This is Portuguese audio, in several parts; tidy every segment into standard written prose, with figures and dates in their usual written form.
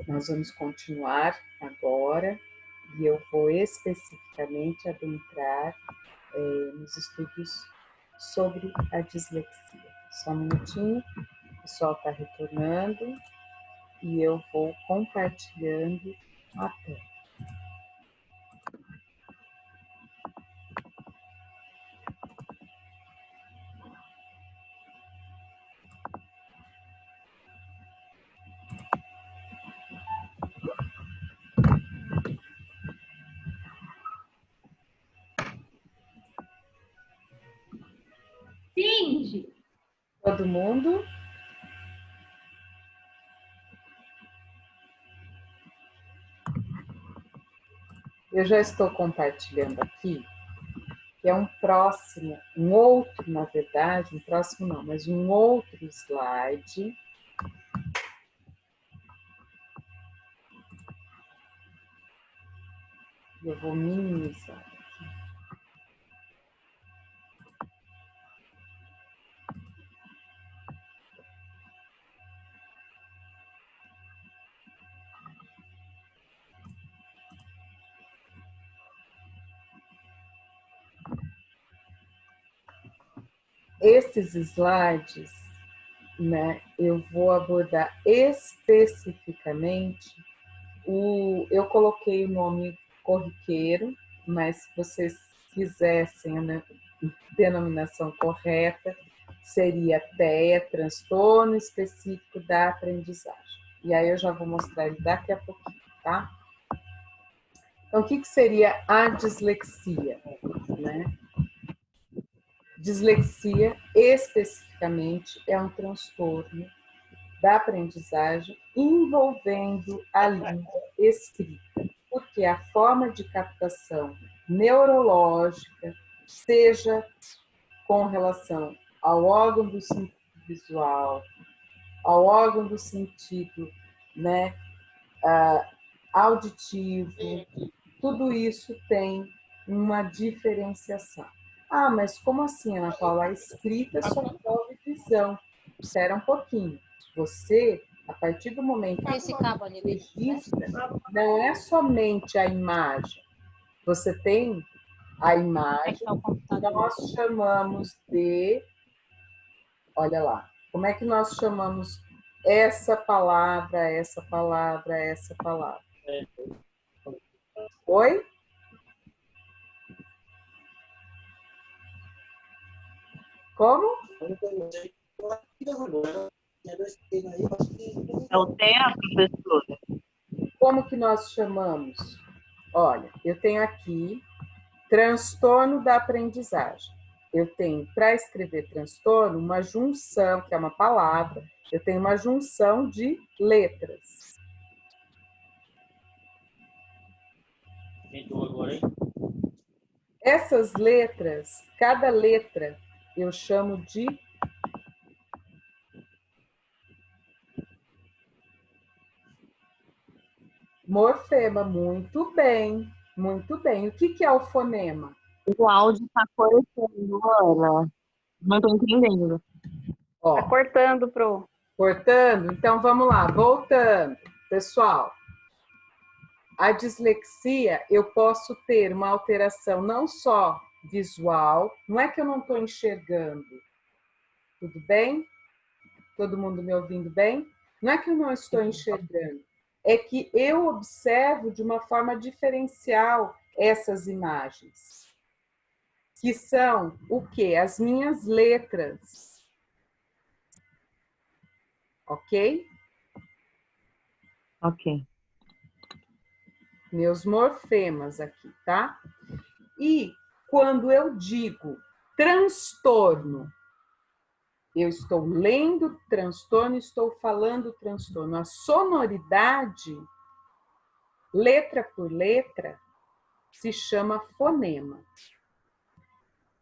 Nós vamos continuar agora e eu vou especificamente adentrar nos estudos sobre a dislexia. Só um minutinho, o pessoal está retornando e eu vou compartilhando a tela. Cindy. Todo mundo? Eu já estou compartilhando aqui, que é um outro, na verdade, um próximo não, mas um outro slide. Eu vou minimizar. Esses slides, né, eu vou abordar especificamente eu coloquei o nome corriqueiro, mas se vocês quisessem a denominação correta, seria TEA, transtorno específico da aprendizagem. E aí eu já vou mostrar ele daqui a pouquinho, tá? Então, o que seria a dislexia, né? Dislexia, especificamente, é um transtorno da aprendizagem envolvendo a língua escrita, porque a forma de captação neurológica, seja com relação ao órgão do sentido visual, ao órgão do sentido, né, auditivo, tudo isso tem uma diferenciação. Ah, mas como assim, Ana Paula? A escrita só envolve visão. Espera um pouquinho. Você, a partir do momento que Esse cabo ali, registra, não é somente a imagem. Você tem a imagem que nós chamamos de... Olha lá. Como é que nós chamamos essa palavra, essa palavra, essa palavra? Oi? Como? É o tema, professora? Como que nós chamamos? Olha, eu tenho aqui transtorno da aprendizagem. Eu tenho, para escrever transtorno, uma junção, que é uma palavra, eu tenho uma junção de letras. Essas letras, cada letra, eu chamo de morfema. Muito bem, muito bem. O que é o fonema? O áudio está cortando, Ana. Não estou entendendo. Tá cortando, Pro. Cortando? Então, vamos lá, voltando. Pessoal, a dislexia, eu posso ter uma alteração não só visual, não é que eu não estou enxergando, tudo bem? Todo mundo me ouvindo bem? Não é que eu não estou enxergando, é que eu observo de uma forma diferencial essas imagens, que são o quê? As minhas letras, ok? Ok. Meus morfemas aqui, tá? E quando eu digo transtorno, eu estou lendo transtorno, estou falando transtorno. A sonoridade, letra por letra, se chama fonema.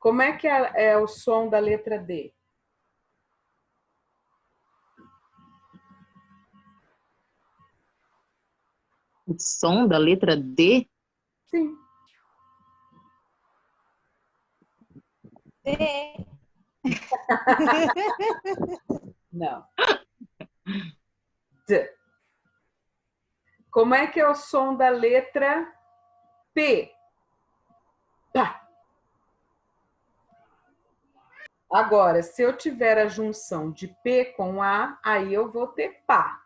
Como é que é o som da letra D? O som da letra D? Sim. D. Não. D. Como é que é o som da letra P? Pá. Agora, se eu tiver a junção de P com A, aí eu vou ter pá.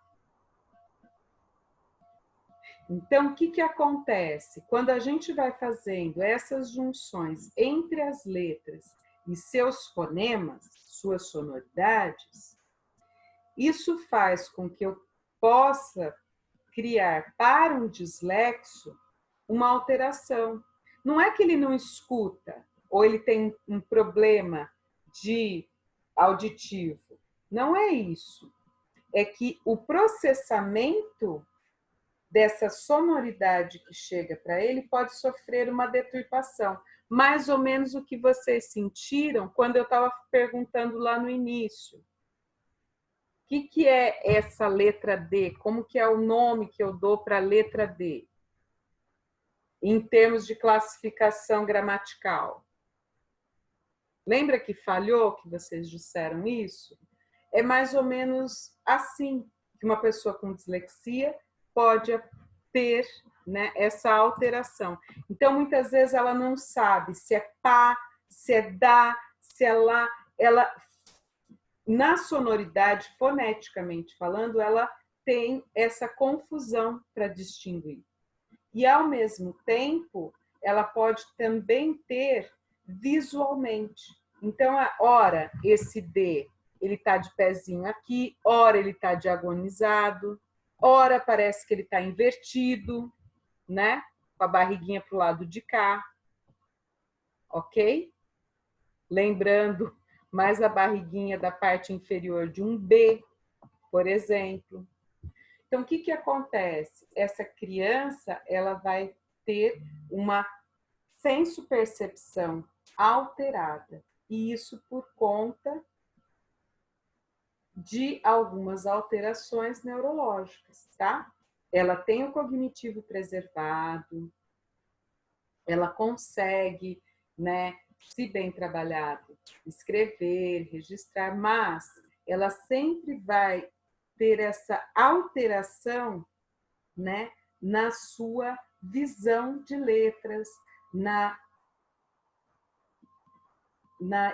Então, o que acontece? Quando a gente vai fazendo essas junções entre as letras e seus fonemas, suas sonoridades, isso faz com que eu possa criar para um dislexo uma alteração. Não é que ele não escuta ou ele tem um problema de auditivo. Não é isso. É que o processamento dessa sonoridade que chega para ele pode sofrer uma deturpação. Mais ou menos o que vocês sentiram quando eu estava perguntando lá no início. O que é essa letra D? Como que é o nome que eu dou para a letra D? Em termos de classificação gramatical. Lembra que falhou, que vocês disseram isso? É mais ou menos assim que uma pessoa com dislexia pode ter, né, essa alteração. Então, muitas vezes ela não sabe se é pá, se é dá, se é lá. Ela, na sonoridade, foneticamente falando, ela tem essa confusão para distinguir. E, ao mesmo tempo, ela pode também ter visualmente. Então, ora, esse D, ele está de pezinho aqui, ora ele está diagonizado, ora parece que ele está invertido, né? Com a barriguinha para o lado de cá. Ok? Lembrando mais a barriguinha da parte inferior de um B, por exemplo. Então, o que acontece? Essa criança, ela vai ter uma senso-percepção alterada. E isso por conta de algumas alterações neurológicas, tá? Ela tem o cognitivo preservado, ela consegue, né, se bem trabalhado, escrever, registrar, mas ela sempre vai ter essa alteração, né, na sua visão de letras, na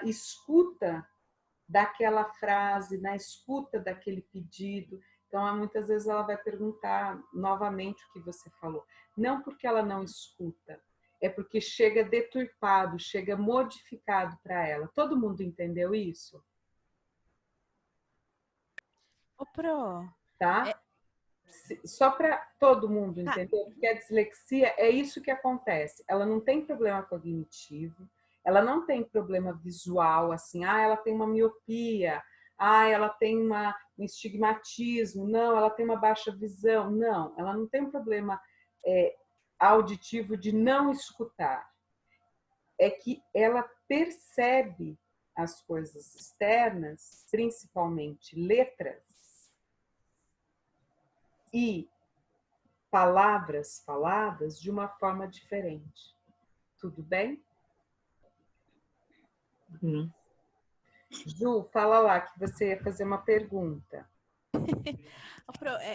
escuta daquela frase, na escuta daquele pedido. Então, muitas vezes ela vai perguntar novamente o que você falou. Não porque ela não escuta, é porque chega deturpado, chega modificado para ela. Todo mundo entendeu isso? Ô, Pro. Tá? Só para todo mundo entender, porque a dislexia é isso que acontece. Ela não tem problema cognitivo, ela não tem problema visual, assim, ela tem uma miopia, ela tem um estigmatismo, não, ela tem uma baixa visão, não, ela não tem um problema auditivo de não escutar. É que ela percebe as coisas externas, principalmente letras, e palavras faladas de uma forma diferente. Tudo bem? Ju, fala lá que você ia fazer uma pergunta.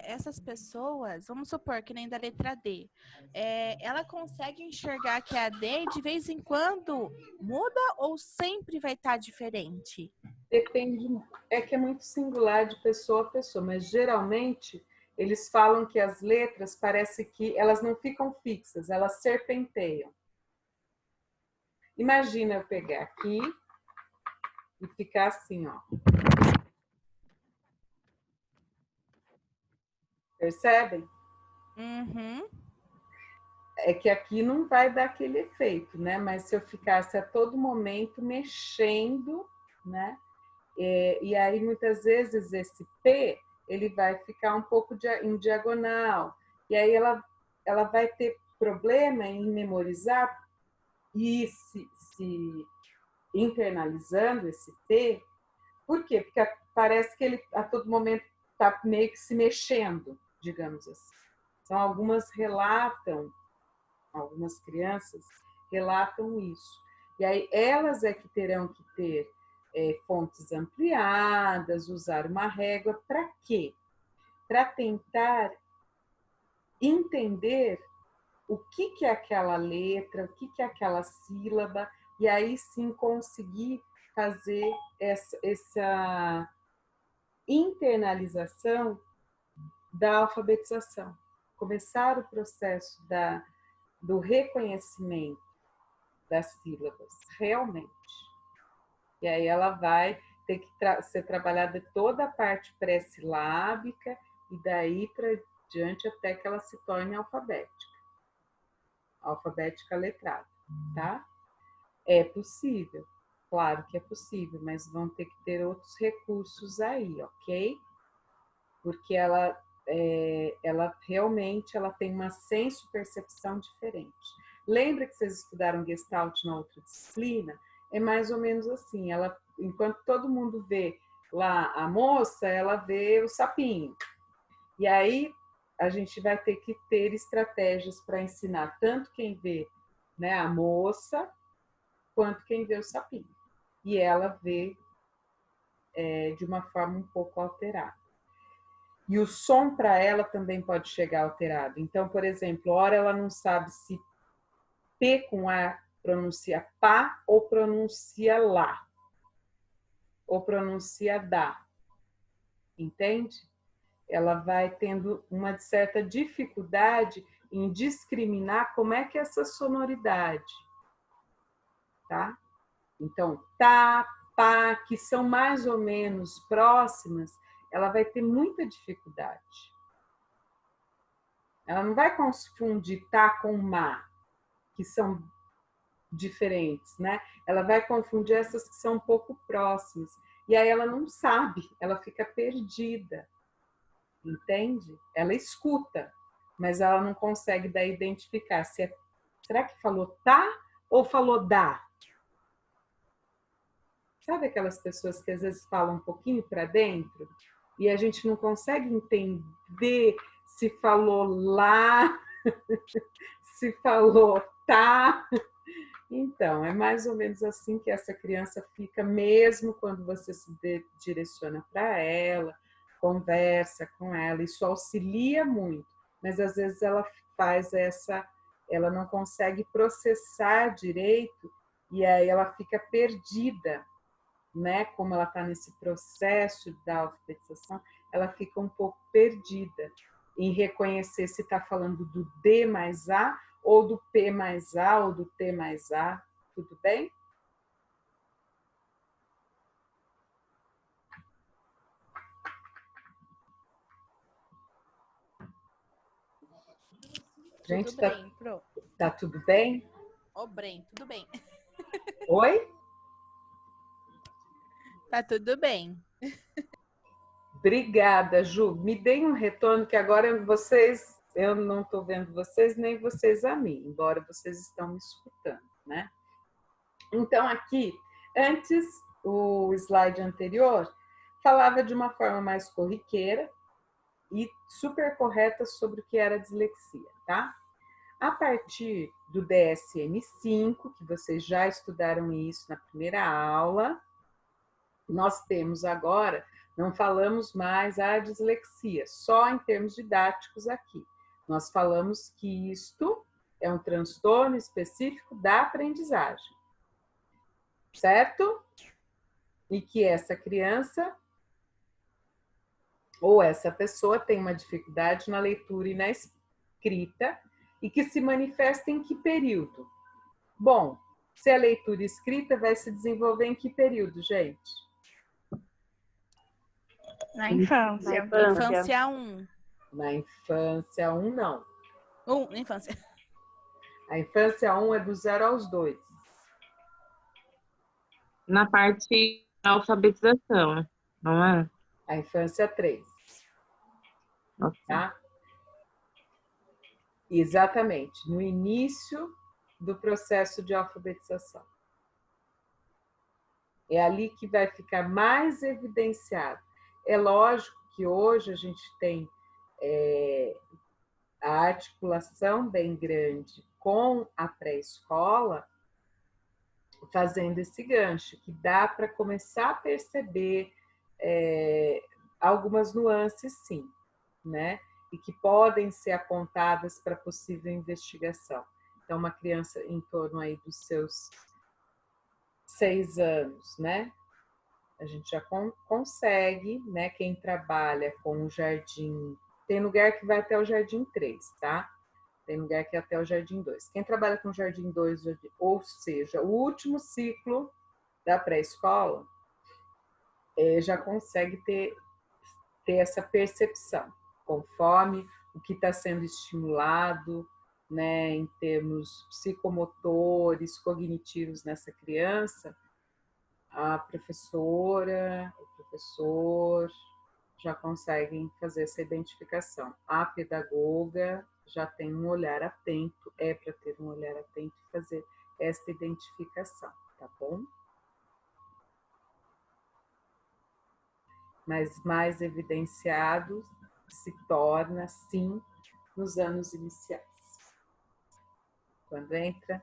Essas pessoas, vamos supor que nem da letra D, ela consegue enxergar que a D de vez em quando muda ou sempre vai estar diferente? Depende, é que é muito singular de pessoa a pessoa, mas geralmente eles falam que as letras parece que elas não ficam fixas, elas serpenteiam. Imagina eu pegar aqui e ficar assim, ó. Percebem? Uhum. É que aqui não vai dar aquele efeito, né? Mas se eu ficasse a todo momento mexendo, né? E aí muitas vezes esse P ele vai ficar um pouco em diagonal e aí ela vai ter problema em memorizar e se internalizando esse P. Por quê? Porque parece que ele a todo momento está meio que se mexendo, digamos assim. Então algumas crianças relatam isso. E aí elas é que terão que ter fontes ampliadas, usar uma régua, para quê? Para tentar entender o que é aquela letra, o que é aquela sílaba, e aí sim conseguir fazer essa internalização da alfabetização. Começar o processo do reconhecimento das sílabas, realmente. E aí ela vai ter que ser trabalhada toda a parte pré-silábica e daí para diante até que ela se torne alfabética letrada, tá? É possível, claro que é possível, mas vão ter que ter outros recursos aí, ok? Porque ela realmente ela tem uma senso-percepção diferente. Lembra que vocês estudaram Gestalt na outra disciplina? É mais ou menos assim, ela, enquanto todo mundo vê lá a moça, ela vê o sapinho. E aí a gente vai ter que ter estratégias para ensinar tanto quem vê, né, a moça, quanto quem vê o sapinho. E ela vê de uma forma um pouco alterada. E o som para ela também pode chegar alterado. Então, por exemplo, ora ela não sabe se P com A pronuncia pá ou pronuncia lá, ou pronuncia dá. Entende? Ela vai tendo uma certa dificuldade em discriminar como é que é essa sonoridade. Tá? Então, tá, pá, que são mais ou menos próximas, ela vai ter muita dificuldade. Ela não vai confundir tá com má, que são diferentes, né? Ela vai confundir essas que são um pouco próximas. E aí ela não sabe, ela fica perdida. Entende? Ela escuta, mas ela não consegue daí identificar se será que falou tá ou falou dá? Sabe aquelas pessoas que às vezes falam um pouquinho para dentro e a gente não consegue entender se falou lá, se falou tá? Então, é mais ou menos assim que essa criança fica, mesmo quando você se direciona para ela, conversa com ela, isso auxilia muito, mas às vezes ela faz ela não consegue processar direito e aí ela fica perdida, né? Como ela está nesse processo da alfabetização, ela fica um pouco perdida em reconhecer se está falando do D mais A ou do P mais A, ou do T mais A, tudo bem? Gente, tudo bem, Pro. Tá tudo bem? Ô, Bren, tudo bem. Oi? Tá tudo bem. Obrigada, Ju. Me deem um retorno que agora eu não estou vendo vocês, nem vocês a mim, embora vocês estão me escutando, né? Então, aqui, antes, o slide anterior falava de uma forma mais corriqueira e super correta sobre o que era dislexia, tá? A partir do DSM-5, que vocês já estudaram isso na primeira aula, nós temos agora, não falamos mais a dislexia, só em termos didáticos aqui. Nós falamos que isto é um transtorno específico da aprendizagem, certo? E que essa criança ou essa pessoa tem uma dificuldade na leitura e na escrita e que se manifesta em que período? Bom, se a leitura escrita vai se desenvolver em que período, gente? Na infância. Infância 1. Na infância 1, não. Na infância. A infância 1 é do 0 aos 2. Na parte da alfabetização, não é? A infância 3. Nossa. Tá? Exatamente, no início do processo de alfabetização. É ali que vai ficar mais evidenciado. É lógico que hoje a gente tem a articulação bem grande com a pré-escola, fazendo esse gancho, que dá para começar a perceber algumas nuances, sim, né? e que podem ser apontadas para possível investigação. Então, uma criança em torno aí dos seus 6 anos, né? A gente já consegue, né? Quem trabalha com o jardim, tem lugar que vai até o jardim 3, tá? Tem lugar que é até o jardim 2. Quem trabalha com o jardim 2, ou seja, o último ciclo da pré-escola, já consegue ter essa percepção, conforme o que está sendo estimulado, né, em termos psicomotores, cognitivos nessa criança, a professora, o professor já conseguem fazer essa identificação. A pedagoga já tem um olhar atento, é para ter um olhar atento e fazer esta identificação, tá bom? Mas mais evidenciado se torna, sim, nos anos iniciais. Quando entra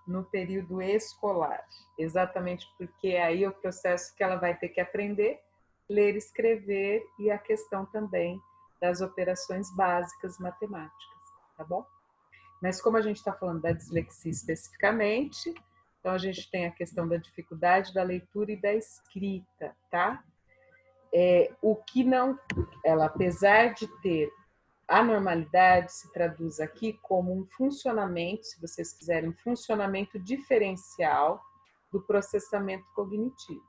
no período escolar. Exatamente porque aí é o processo que ela vai ter que aprender, ler, escrever e a questão também das operações básicas matemáticas, tá bom? Mas como a gente está falando da dislexia especificamente, então a gente tem a questão da dificuldade da leitura e da escrita, tá? O que não, ela apesar de ter a normalidade, se traduz aqui como um funcionamento, se vocês quiserem, um funcionamento diferencial do processamento cognitivo.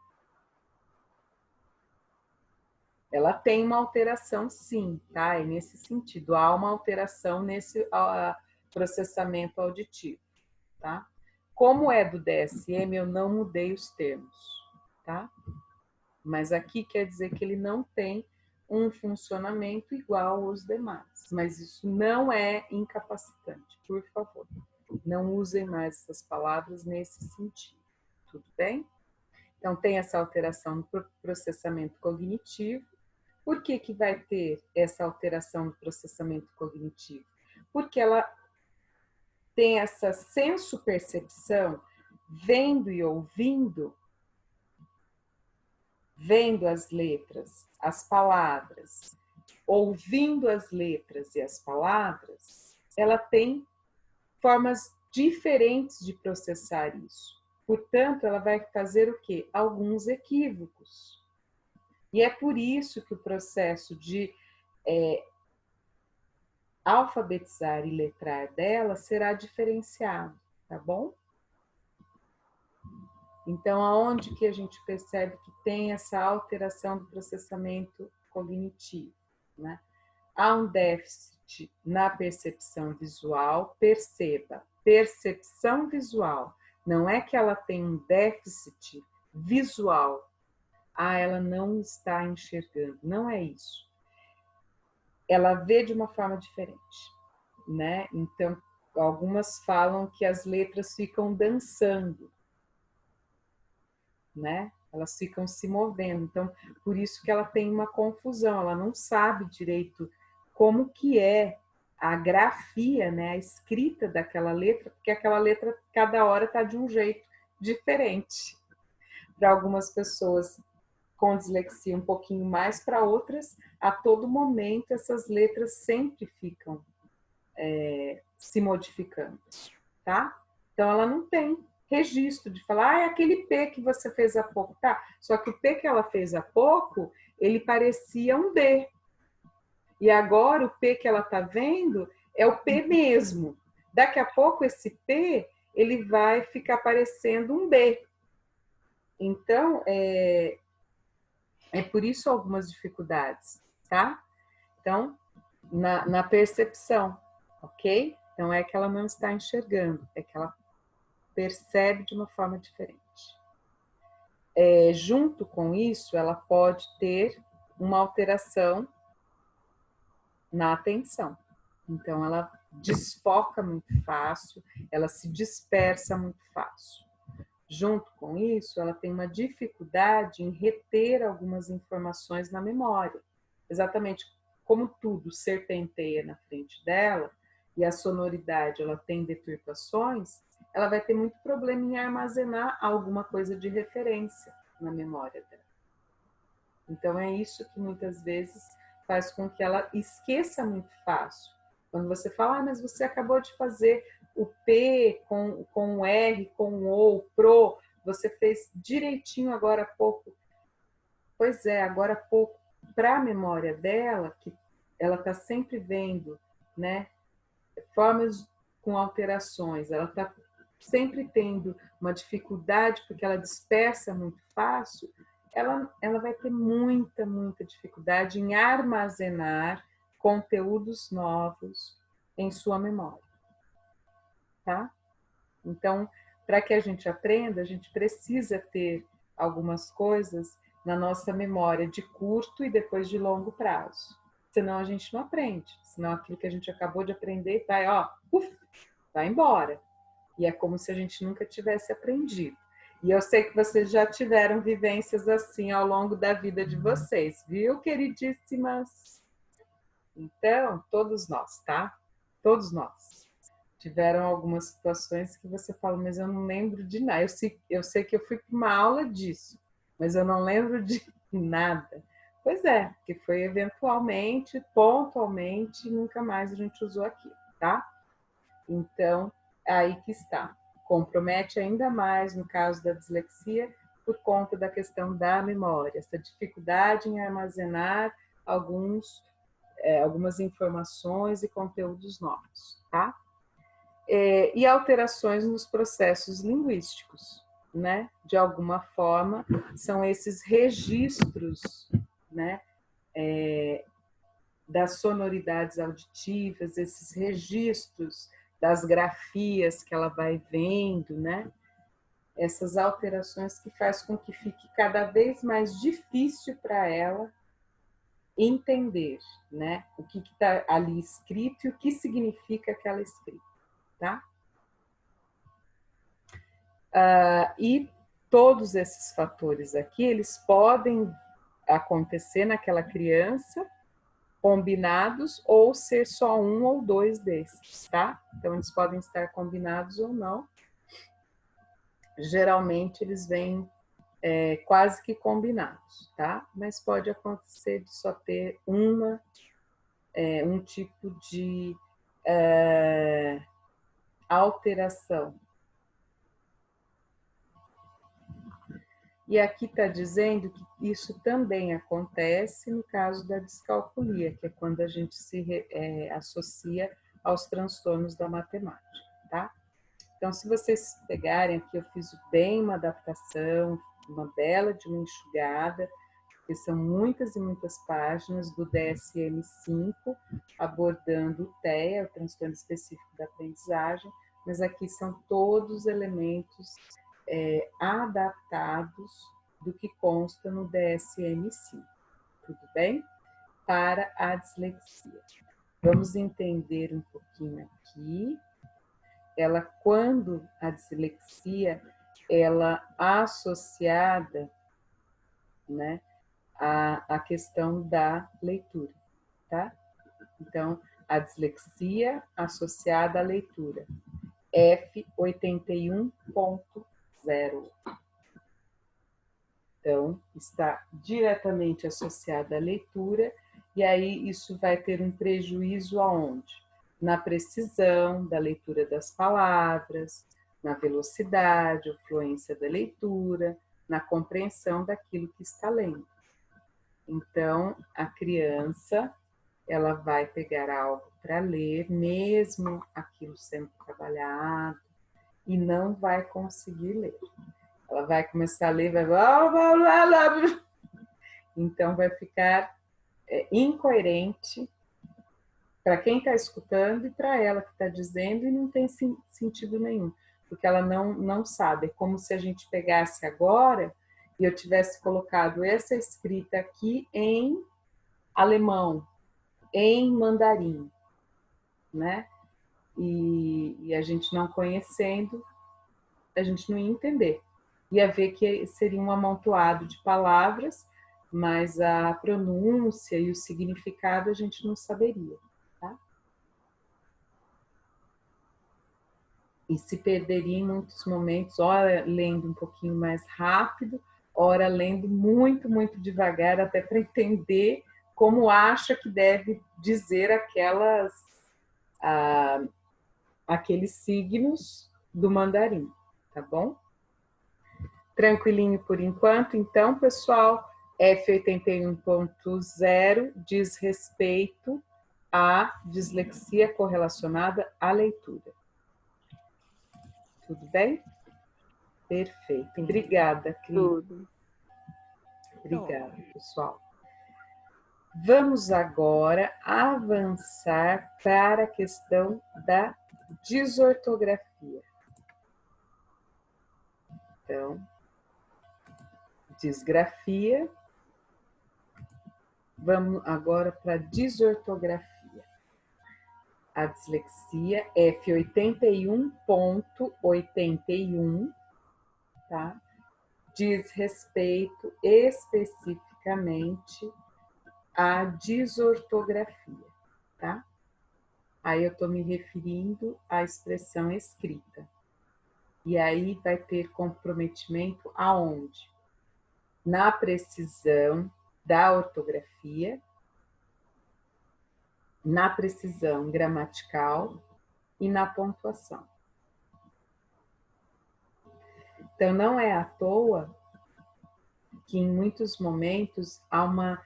Ela tem uma alteração, sim, tá? É nesse sentido, há uma alteração nesse processamento auditivo, tá? Como é do DSM, eu não mudei os termos, tá? Mas aqui quer dizer que ele não tem um funcionamento igual aos demais. Mas isso não é incapacitante, por favor. Não usem mais essas palavras nesse sentido. Tudo bem? Então, tem essa alteração no processamento cognitivo. Por que que vai ter essa alteração no processamento cognitivo? Porque ela tem essa senso-percepção, vendo e ouvindo, vendo as letras, as palavras, ouvindo as letras e as palavras, ela tem formas diferentes de processar isso. Portanto, ela vai fazer o quê? Alguns equívocos. E é por isso que o processo de alfabetizar e letrar dela será diferenciado, tá bom? Então, aonde que a gente percebe que tem essa alteração do processamento cognitivo, né? Há um déficit na percepção visual, perceba, percepção visual. Não é que ela tem um déficit visual. Ela não está enxergando. Não é isso. Ela vê de uma forma diferente, né? Então, algumas falam que as letras ficam dançando, né? Elas ficam se movendo. Então, por isso que ela tem uma confusão. Ela não sabe direito como que é a grafia, né? A escrita daquela letra, porque aquela letra, cada hora está de um jeito diferente. Para algumas pessoas com dislexia um pouquinho mais, para outras, a todo momento essas letras sempre ficam se modificando, tá? Então ela não tem registro de falar, é aquele P que você fez há pouco, tá? Só que o P que ela fez há pouco, ele parecia um D. E agora o P que ela tá vendo é o P mesmo. Daqui a pouco esse P, ele vai ficar parecendo um B. Então, é por isso algumas dificuldades, tá? Então, na percepção, ok? Então, é que ela não está enxergando, é que ela percebe de uma forma diferente. Junto com isso, ela pode ter uma alteração na atenção. Então, ela desfoca muito fácil, ela se dispersa muito fácil. Junto com isso, ela tem uma dificuldade em reter algumas informações na memória. Exatamente como tudo serpenteia na frente dela e a sonoridade ela tem deturpações, ela vai ter muito problema em armazenar alguma coisa de referência na memória dela. Então é isso que muitas vezes faz com que ela esqueça muito fácil. Quando você fala, mas você acabou de fazer o P com o R, com o pro, você fez direitinho agora há pouco. Pois é, agora há pouco, para a memória dela, que ela está sempre vendo, né, formas com alterações, ela está sempre tendo uma dificuldade, porque ela dispersa muito fácil, ela vai ter muita dificuldade em armazenar conteúdos novos em sua memória, tá? Então, para que a gente aprenda, a gente precisa ter algumas coisas na nossa memória de curto e depois de longo prazo. Senão a gente não aprende. Senão aquilo que a gente acabou de aprender vai, vai embora. E é como se a gente nunca tivesse aprendido. E eu sei que vocês já tiveram vivências assim ao longo da vida de vocês, viu, queridíssimas? Então, todos nós, tá? Todos nós. Tiveram algumas situações que você fala, mas eu não lembro de nada. Eu sei que eu fui para uma aula disso, mas eu não lembro de nada. Pois é, que foi eventualmente, pontualmente, nunca mais a gente usou aquilo, tá? Então, aí que está. Compromete ainda mais, no caso da dislexia, por conta da questão da memória, essa dificuldade em armazenar algumas informações e conteúdos novos, tá? E alterações nos processos linguísticos, né? De alguma forma, são esses registros, né? Das sonoridades auditivas, esses registros das grafias que ela vai vendo, né? Essas alterações que faz com que fique cada vez mais difícil para ela entender, né? O que está ali escrito e o que significa aquela escrita, tá? E todos esses fatores aqui, eles podem acontecer naquela criança, combinados, ou ser só um ou dois desses, tá? Então, eles podem estar combinados ou não. Geralmente, eles vêm quase que combinados, tá? Mas pode acontecer de só ter um tipo de alteração. E aqui está dizendo que isso também acontece no caso da descalculia, que é quando a gente se associa aos transtornos da matemática, tá? Então, se vocês pegarem aqui, eu fiz bem uma adaptação, uma bela de uma enxugada, que são muitas e muitas páginas do DSM-5, abordando o TEA, o transtorno específico da aprendizagem, mas aqui são todos elementos adaptados do que consta no DSM-5, tudo bem? Para a dislexia. Vamos entender um pouquinho aqui. Quando a dislexia, ela associada, né, à questão da leitura, tá? Então, a dislexia associada à leitura, F81.0. Então, está diretamente associada à leitura, e aí isso vai ter um prejuízo aonde? Na precisão da leitura das palavras, na velocidade ou fluência da leitura, na compreensão daquilo que está lendo. Então, a criança, ela vai pegar algo para ler, mesmo aquilo sendo trabalhado, e não vai conseguir ler. Ela vai começar a ler, vai... Então, vai ficar incoerente para quem está escutando e para ela que está dizendo, e não tem sentido nenhum, porque ela não sabe. É como se a gente pegasse agora e eu tivesse colocado essa escrita aqui em alemão, em mandarim, né? E a gente não conhecendo, a gente não ia entender. Ia ver que seria um amontoado de palavras, mas a pronúncia e o significado a gente não saberia, tá? E se perderia em muitos momentos, ora lendo um pouquinho mais rápido, ora lendo muito devagar, até para entender como acha que deve dizer aqueles signos do mandarim, tá bom? Tranquilinho por enquanto, então, pessoal, F81.0 diz respeito à dislexia correlacionada à leitura. Tudo bem? Perfeito. Obrigada, Cris. Tudo. Obrigada, pessoal. Vamos agora avançar para a questão da desortografia. Então, disgrafia. Vamos agora para a desortografia. A dislexia F81.81, tá? Diz respeito especificamente à desortografia, tá? Aí eu estou me referindo à expressão escrita. E aí vai ter comprometimento aonde? Na precisão da ortografia, na precisão gramatical e na pontuação. Então, não é à toa que em muitos momentos há uma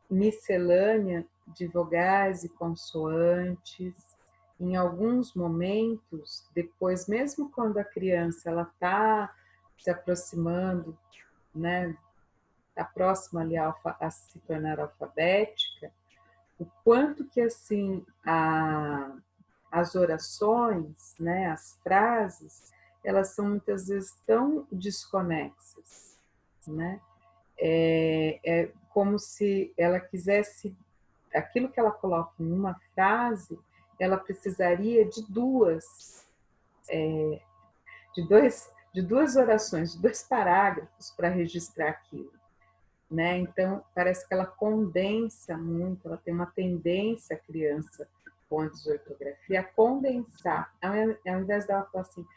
miscelânea de vogais e consoantes. Em alguns momentos, depois, mesmo quando a criança ela está se aproximando, né, está próxima ali a se tornar alfabética, o quanto que assim as orações, né, as frases, elas são muitas vezes tão desconexas, né? É como se ela quisesse, aquilo que ela coloca em uma frase, ela precisaria de duas orações, de 2 parágrafos para registrar aquilo, né? Então, parece que ela condensa muito, ela tem uma tendência, a criança, com a desortografia, a condensar. Ao invés dela falar assim,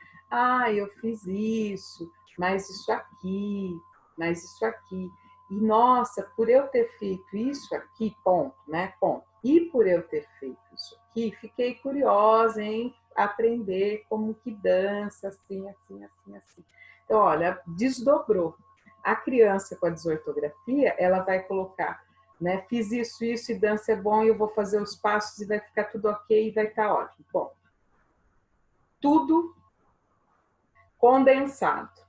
eu fiz isso, mas isso aqui, mas isso aqui. E, nossa, por eu ter feito isso aqui, ponto, né? Ponto. E por eu ter feito isso aqui, fiquei curiosa em aprender como que dança, assim, assim, assim, assim. Então, olha, desdobrou. A criança com a desortografia, ela vai colocar, né? Fiz isso, isso, e dança é bom, e eu vou fazer os passos e vai ficar tudo ok, e vai estar ótimo. Bom, tudo condensado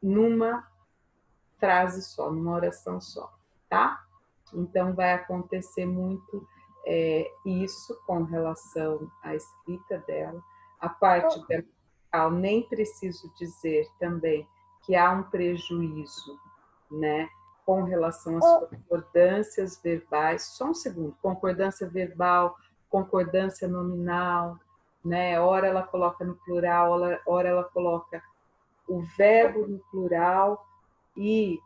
numa frase só, numa oração só, tá? Então, vai acontecer muito isso com relação à escrita dela. A parte gramatical, nem preciso dizer também que há um prejuízo, né, com relação às concordâncias verbais. Só um segundo, concordância verbal, concordância nominal, né? Ora ela coloca no plural, ora ela coloca o verbo no plural e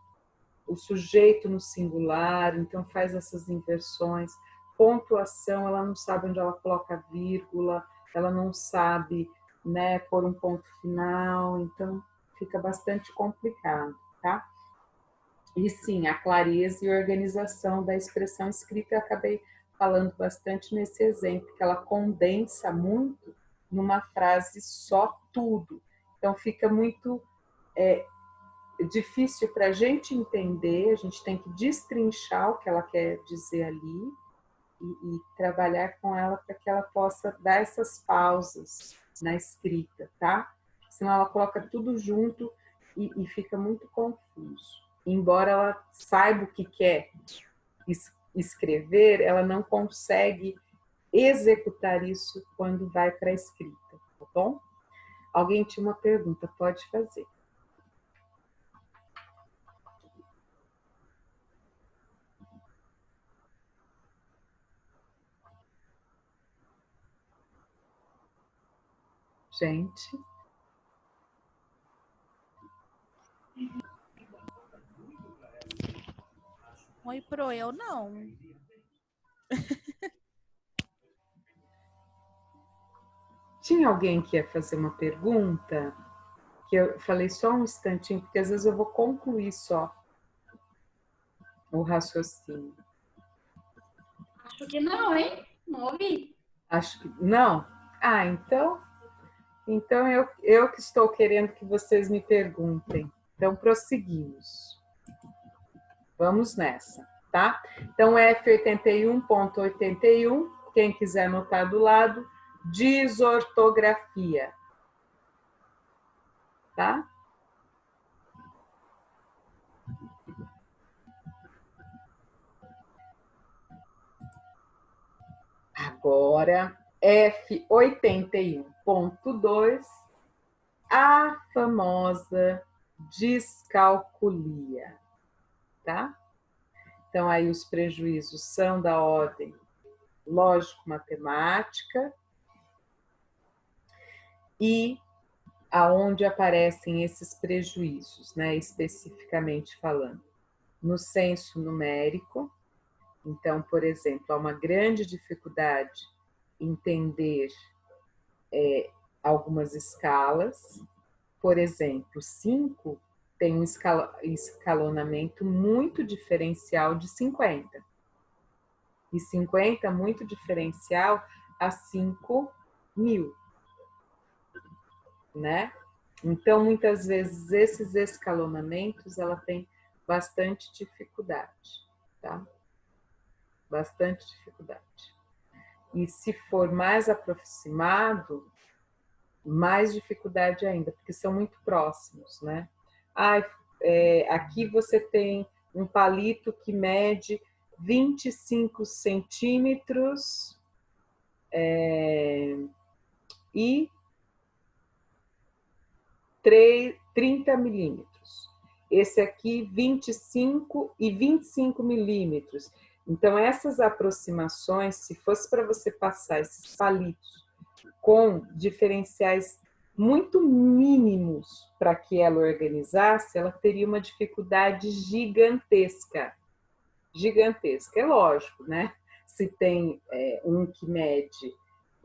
o sujeito no singular, então faz essas inversões. Pontuação, ela não sabe onde ela coloca a vírgula, ela não sabe, né, pôr um ponto final, então fica bastante complicado, tá? E sim, a clareza e organização da expressão escrita, eu acabei falando bastante nesse exemplo, que ela condensa muito numa frase só tudo. Então fica muito difícil para a gente entender, a gente tem que destrinchar o que ela quer dizer ali e trabalhar com ela para que ela possa dar essas pausas na escrita, tá? Senão ela coloca tudo junto e fica muito confuso. Embora ela saiba o que quer escrever, ela não consegue executar isso quando vai para a escrita, tá bom? Alguém tinha uma pergunta, pode fazer. Gente. Oi, Pro, eu não. Tinha alguém que ia fazer uma pergunta? Que eu falei só um instantinho, porque às vezes eu vou concluir só o raciocínio. Acho que não, hein? Não ouvi. Acho que não. Ah, então eu que estou querendo que vocês me perguntem. Então prosseguimos. Vamos nessa, tá? Então F81.81, quem quiser anotar do lado, desortografia, tá? Agora, F81.2, a famosa descalculia, tá? Então, aí os prejuízos são da ordem lógico-matemática e aonde aparecem esses prejuízos, né, especificamente falando, no senso numérico. Então, por exemplo, há uma grande dificuldade em entender algumas escalas. Por exemplo, 5 tem um escalonamento muito diferencial de 50. E 50 muito diferencial a 5.000, né? Então, muitas vezes, esses escalonamentos, ela tem bastante dificuldade, tá? Bastante dificuldade. E se for mais aproximado, mais dificuldade ainda, porque são muito próximos, né? Aqui você tem um palito que mede 25 centímetros e 30 milímetros. Esse aqui, 25 e 25 milímetros. Então, essas aproximações, se fosse para você passar esses palitos com diferenciais muito mínimos para que ela organizasse, ela teria uma dificuldade gigantesca. Gigantesca. É lógico, né? Se tem um que mede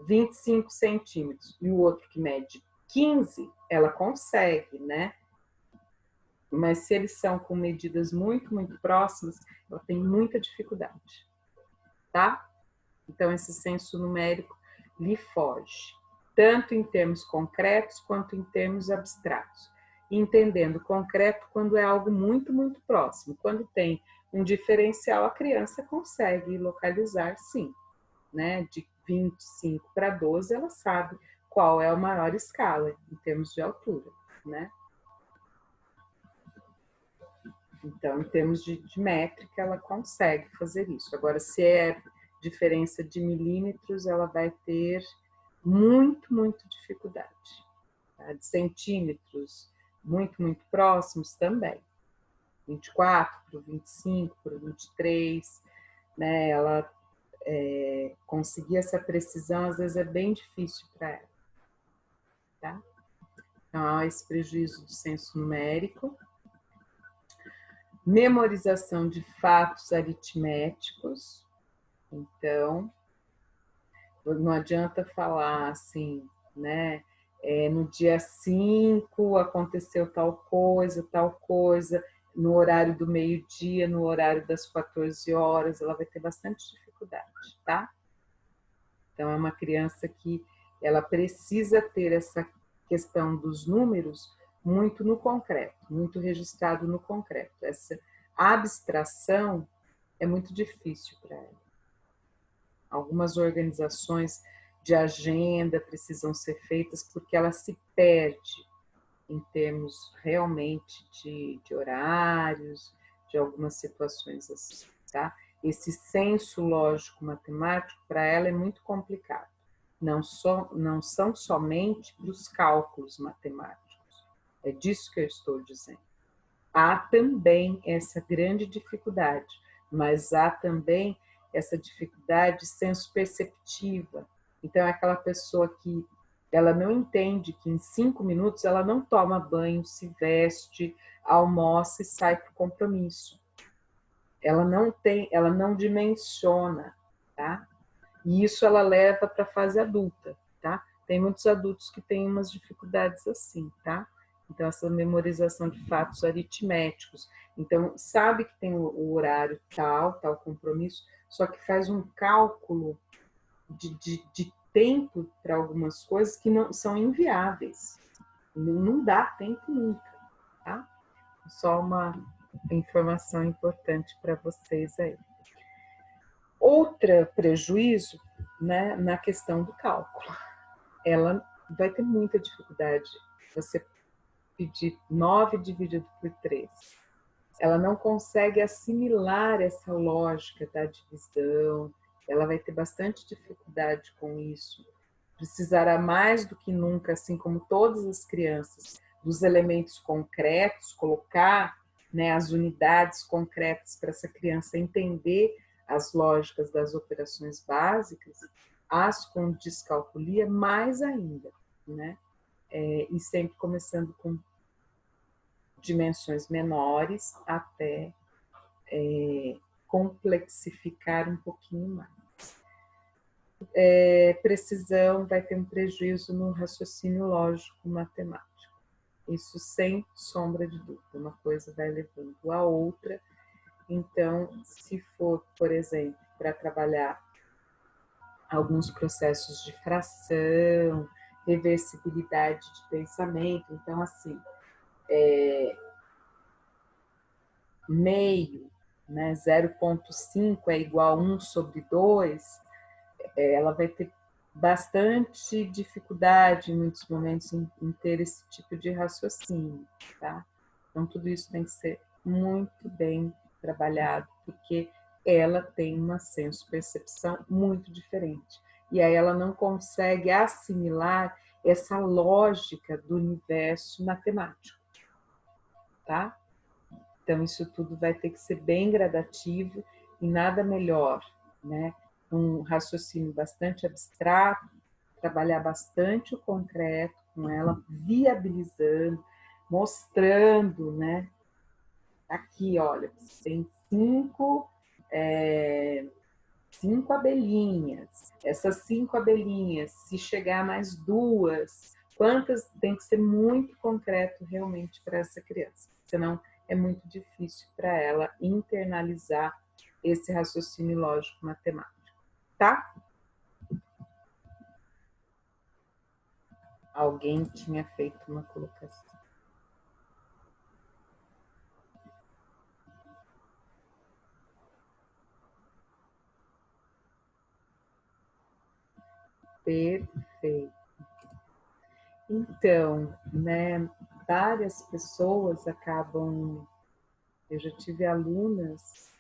25 centímetros e o outro que mede 15, ela consegue, né? Mas se eles são com medidas muito, muito próximas, ela tem muita dificuldade, tá? Então, esse senso numérico lhe foge, tanto em termos concretos quanto em termos abstratos. Entendendo concreto quando é algo muito, muito próximo. Quando tem um diferencial, a criança consegue localizar, sim, né? De 25 para 12, ela sabe qual é a maior escala em termos de altura, né? Então, em termos de métrica, ela consegue fazer isso. Agora, se é diferença de milímetros, ela vai ter muito, muito dificuldade. Tá? De centímetros, muito, muito próximos também. 24 para o 25, para o 23, né? Ela conseguir essa precisão, às vezes, é bem difícil para ela. Tá? Então, há esse prejuízo do senso numérico. Memorização de fatos aritméticos. Então, não adianta falar assim, né? No dia 5 aconteceu tal coisa, no horário do meio-dia, no horário das 14 horas, ela vai ter bastante dificuldade, tá? Então, é uma criança que ela precisa ter essa questão dos números muito no concreto, muito registrado no concreto. Essa abstração é muito difícil para ela. Algumas organizações de agenda precisam ser feitas porque ela se perde em termos realmente de horários, de algumas situações assim, tá? Esse senso lógico-matemático, para ela, é muito complicado. Não são somente para os cálculos matemáticos. É disso que eu estou dizendo. Há também essa grande dificuldade, mas há também essa dificuldade senso-perceptiva. Então, é aquela pessoa que ela não entende que em 5 minutos ela não toma banho, se veste, almoça e sai para o compromisso. Ela não dimensiona, tá? E isso ela leva para a fase adulta, tá? Tem muitos adultos que têm umas dificuldades assim, tá? Então, essa memorização de fatos aritméticos. Então, sabe que tem o horário tal compromisso, só que faz um cálculo de tempo para algumas coisas que não são inviáveis. Não dá tempo nunca, tá? Só uma informação importante para vocês aí. Outro prejuízo, né, na questão do cálculo. Ela vai ter muita dificuldade. Você pedir 9 dividido por 3. Ela não consegue assimilar essa lógica da divisão. Ela vai ter bastante dificuldade com isso. Precisará mais do que nunca, assim como todas as crianças, dos elementos concretos, colocar, né, as unidades concretas para essa criança entender as lógicas das operações básicas, as com descalculia mais ainda, né? E sempre começando com dimensões menores até complexificar um pouquinho mais. Precisão vai ter um prejuízo no raciocínio lógico matemático. Isso sem sombra de dúvida. Uma coisa vai levando a outra. Então, se for, por exemplo, para trabalhar alguns processos de fração, reversibilidade de pensamento, então, assim, meio, né, 0,5 é igual a 1 sobre 2, ela vai ter bastante dificuldade em muitos momentos em ter esse tipo de raciocínio, tá? Então, tudo isso tem que ser muito bem trabalhado, porque ela tem uma senso-percepção muito diferente. E aí ela não consegue assimilar essa lógica do universo matemático, tá? Então, isso tudo vai ter que ser bem gradativo e nada melhor, né? Um raciocínio bastante abstrato, trabalhar bastante o concreto com ela, viabilizando, mostrando, né? Aqui, olha, tem 5 abelhinhas. Essas 5 abelhinhas, se chegar mais 2, quantas? Tem que ser muito concreto realmente para essa criança, senão é muito difícil para ela internalizar esse raciocínio lógico matemático, tá? Alguém tinha feito uma colocação. Perfeito. Então, né, várias pessoas acabam... Eu já tive alunas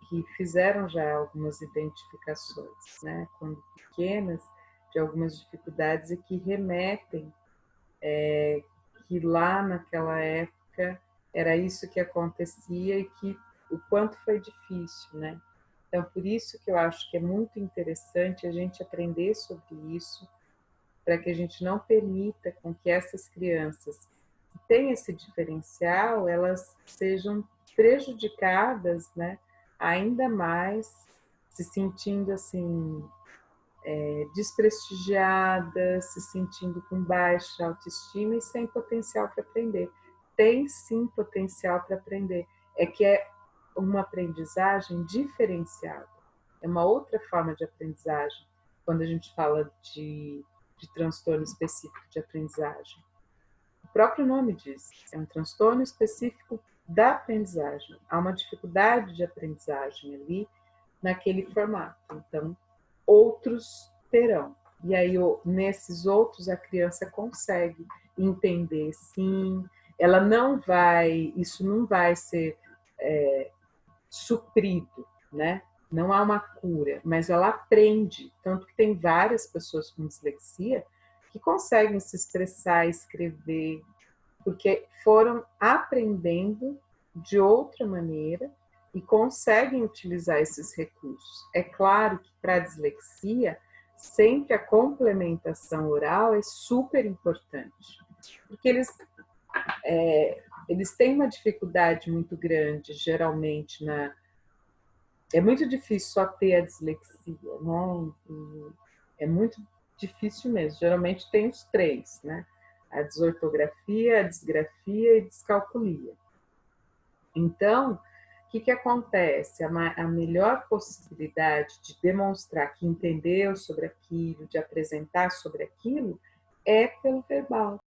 que fizeram já algumas identificações, né, quando pequenas, de algumas dificuldades e que remetem que lá naquela época era isso que acontecia e que o quanto foi difícil, né? Então, por isso que eu acho que é muito interessante a gente aprender sobre isso, para que a gente não permita com que essas crianças que têm esse diferencial, elas sejam prejudicadas, né? Ainda mais, se sentindo assim, desprestigiadas, se sentindo com baixa autoestima e sem potencial para aprender. Tem sim potencial para aprender, é que é uma aprendizagem diferenciada, é uma outra forma de aprendizagem, quando a gente fala de transtorno específico de aprendizagem. O próprio nome diz, é um transtorno específico da aprendizagem, há uma dificuldade de aprendizagem ali, naquele formato, então outros terão. E aí, nesses outros, a criança consegue entender, sim. Ela não vai, isso não vai ser suprido, né? Não há uma cura, mas ela aprende. Tanto que tem várias pessoas com dislexia que conseguem se expressar, escrever, porque foram aprendendo de outra maneira e conseguem utilizar esses recursos. É claro que para a dislexia, sempre a complementação oral é super importante, porque eles têm uma dificuldade muito grande, geralmente, é muito difícil só ter a dislexia, né? É muito difícil mesmo, geralmente tem os 3, né? a desortografia, a disgrafia e descalculia. Então, o que acontece? A melhor possibilidade de demonstrar que entendeu sobre aquilo, de apresentar sobre aquilo, é pelo verbal.